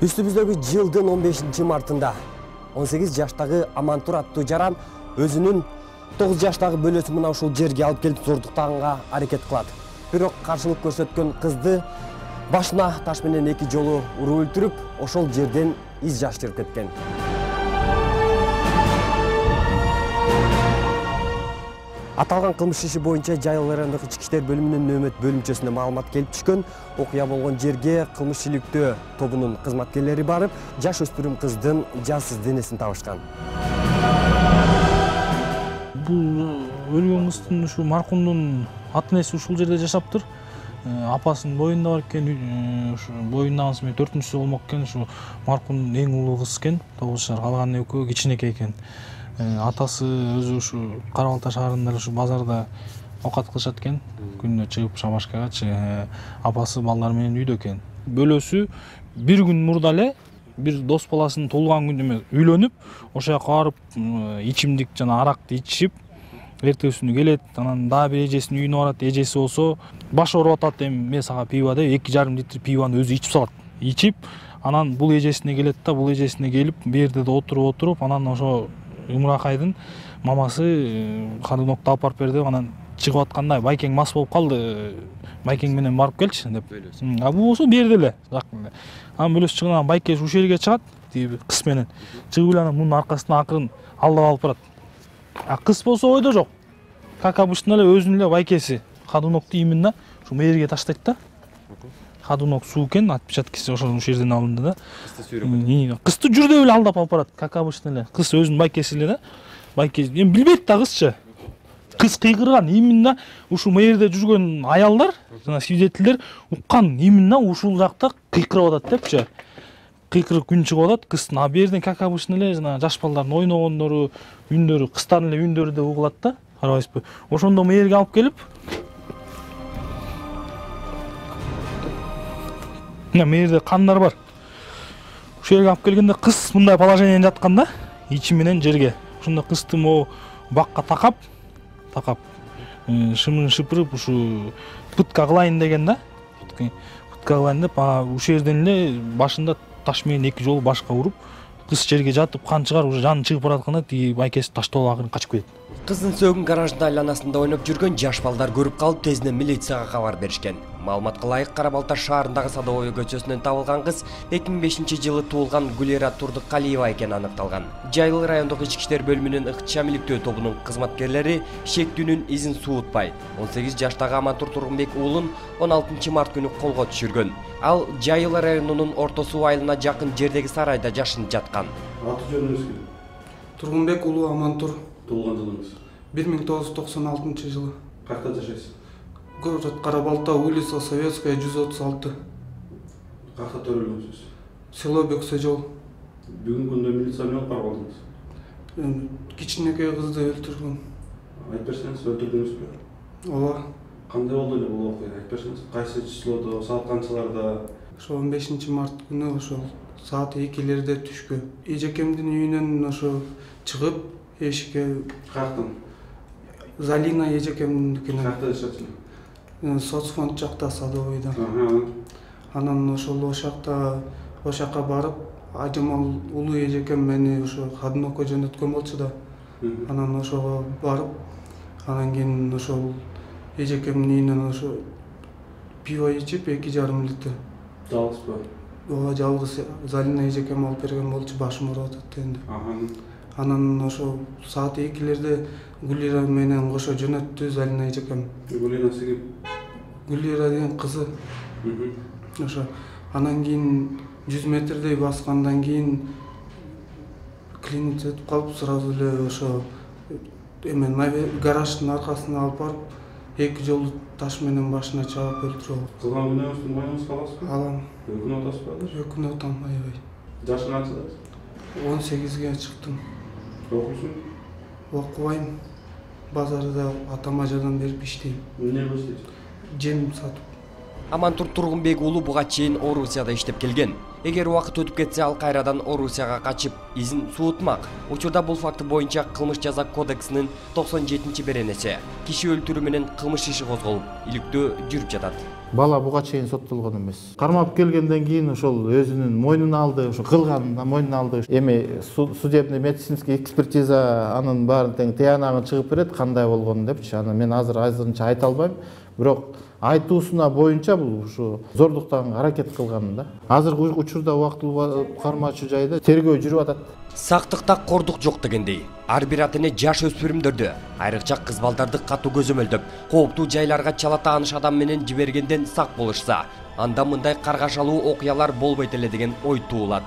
Üstümüздөгү жылдын 15-мартында 18 жаштагы Амантур аттуу жаран өзүнүн 9 жаштагы бөлөсү мына ушул жерге алып келип зордуктаганга аракет кылат. Бирок каршылык көрсөткөн кызды башына таш менен 2 жолу уруп өлтүрүп, ошол жерден из жаштырып кеткен. Аталган кылмыш иши боюнча Жайыл райондук ички иштер бөлүмүнүн нөөмөт бөлүмчөсүнө маалымат келип түшкөн. Окуя болгон жерге кылмыш иликтөө тобунун кызматкерлери барып, жаш өспүрүм кыздын жансыз денесин табышкан. Бул өлгөн кыздын ушу маркумдун ата-энеси ушул жерде жашаптыр. Апасынын боюнда бар экен, ушу боюндагысы 4-сү болмок экен. Ушу маркумдун эң улуу кызы экен, 9 жашар, калган экөө кичинекей экен. Атасы өзү ушу Кара Балта шаарында ушу базарда окат кылышат экен. Күнүнө чыгып шабашкагачы, апасы балдар менен үйдө экен. Бөлөсү бир күн мурда эле бир дос баласынын туулган күнүнө үйлөнүп, ошо жака барып ичимдик жана аракты ичип, эртесүнү келет, анан дагы бир эжесинин үйүнө барат. Эжеси болсо баш ооруп атат, эми мен сага пиво деп 2,5 литр пивону өзү ичип салат. Ичип, анан бул эжесине келет да, бул эжесине келип, бу жерде да отуруп, анан ошо Умракайдын мамасы кадынокто алып барып берди. Анан чыгып атканда байкең мас болуп калды. Байкең менен барып келчи деп. А бул болсо бу жерде эле. Анан бөлөс чыгынан байке ушул жерге чыгат, кыз менен. Чыгып эле анан мунун аркасынан акырын алдап алып барат. А кыз болсо ойдо жок. Как обычно эле өзүнүн эле байкеси кадынокту именно ушул жерге таштайт да. Кадынок суу экен, отпечаткасы ошол жерден алынды да. Кызды жүрдө эле алдап алып барат, как обычно эле. Кыз өзүнүн байкеси эле да. Байке эми билбейт да кызчы. Кыз кыйгырган, именно ушул жерде жүргөн аялдар, жана свидетелдер уккан, именно ушул жакта кыйкырып атат депчи. Кыйкырып күн чыгып атат, кыздын а берден как обычно эле жана жаш балдардын ойногондору, үндөрү, кыздардын эле үндөрү да угулат да. Карабайсызбы? Ошондо му жерге алып келип, мына жерде кандар бар. Ушул жерге алып келгенде кыз мындай положениеде жаткан да, ичи менен жерге. Ошондо кызды могу бакка такап, шымын шыпырып ушу пытка кылайын деген да. Пытка кылайын деп, ушул жерден эле башында таш менен 2 жолу башка уруп, кыз жерге жатып кан чыгар, уже жаны чыгып баратканда тиги байкеси таштап алып акырын качып кетет. Кыздын сөөгүн гараждын айланасында ойноп жүргөн жаш балдар көрүп калып, тезинен милицияга кабар беришкен. Маалыматка ылайык, Кара Балта шаарындагы Садовой көчөсүнөн табылган кыз 2005-жылы туулган Гулера Турдукалиева экени аныкталган. Жайыл райондук ички иштер бөлүмүнүн ыктышам иликтөө тобунун кызматкерлери шектүүнүн изин суутпай 18 жаштагы Амантур Тургунбек уулун 16-март күнү колго түшүргөн. Ал Жайыл районунун Орто Суу айылына жакын жердеги сарайда жашынып жаткан. Аты жөнүңүз ким? Тургунбек уулу Амантур. Туулган жылыңыз? 1996 жылы. Кайерде жашайсыз? Город Кара Балта, улица Советская, 136. Кайерде төрөлгөнсүз? Село Бөксөжол. Бүгүнкү күндө милиция менен карап алдыңыз? Кичинекей кызды өлтүргөн. Айтып берсеңиз, өлтүрдүңүзбү? Ооба. Кандай болду эле бул окуя? Айтып берсеңиз, кайсы числодо, саат канчаларда? Ошо 15-март күнү ошол саат 2-лерде түшкү. Эжекемдин үйүнөн ошо чыгып, эшикке Каяктан? Залина эжекемдикинен. Каякта жашачы? Соцфонд жакта, Садовойдо. Анан ошол ошакка барып, Ажымал улуу эжекем мени ошо Кадынокко жөнөткөн болчу да. Анан ошого барып, анан кийин ошол эжекемдин үйүнөн ошо пиво ичип 2,5 литр. Жалгызбы? Ооба, жалгыз Залина эжекем алып берген болчу, башым ооруп атат дегенде. Анан ошо саат 2-лерде Гулира менен кошо жөнөттү Залина эжекем. Гулирасы ким? Гулира деген кызы. Ошо анан кийин 100 метрдей баскандан кийин клинит өтүп калып, сразу эле ошо гараждын аркасына алып барып, 2 жолу таш менен башына чаап өлтүрүп алып. Кылган күнөөңүздүн моюңузга аласызбы? Алам. Өкүнүп атасызбы азыр? Өкүнүп атам, аябай. Жашың канчада? 18-ге чыктым. Окуйсуң? Окубайм. Базарда атама жардам берип иштейм. Эмне кылып иштейсиз? Жем сатып. Амантур Тургунбек уулу буга чейин Орусияда иштеп келген. Эгер убакыт өтүп кетсе, ал кайрадан Орусияга качып, изин суутмак. Учурда бул факты боюнча Кылмыш жаза кодексинин 97-беренеси киши өлтүрүү менен кылмыш иши козголуп, иликтөө жүрүп жатат. Бала буга чейин соттолгон эмес. Кармап келгенден кийин ошол өзүнүн мойнуна алды, ошо кылганын мойнуна алды. Эми судебный медицинский экспертиза анын баарын тең тыянагын чыгып берет, кандай болгонун депчи. Аны мен азырынча айта албайм. Бирок айтуусуна боюнча бул ушу зордуктан аракет кылган да. Азыркы учурда убактылуу кармоочу жайда тергөө жүрүп атат. Сактыкта кордук жок дегендей, ар бир ата эне жаш өспүрүмдөрдү, айрыкча кыз балдарды катуу көзөмөлдөп, кооптуу жайларга чала тааныш адам менен жибергенден сак болушса, анда мындай каргашалуу окуялар болбойт эле деген ой туулат.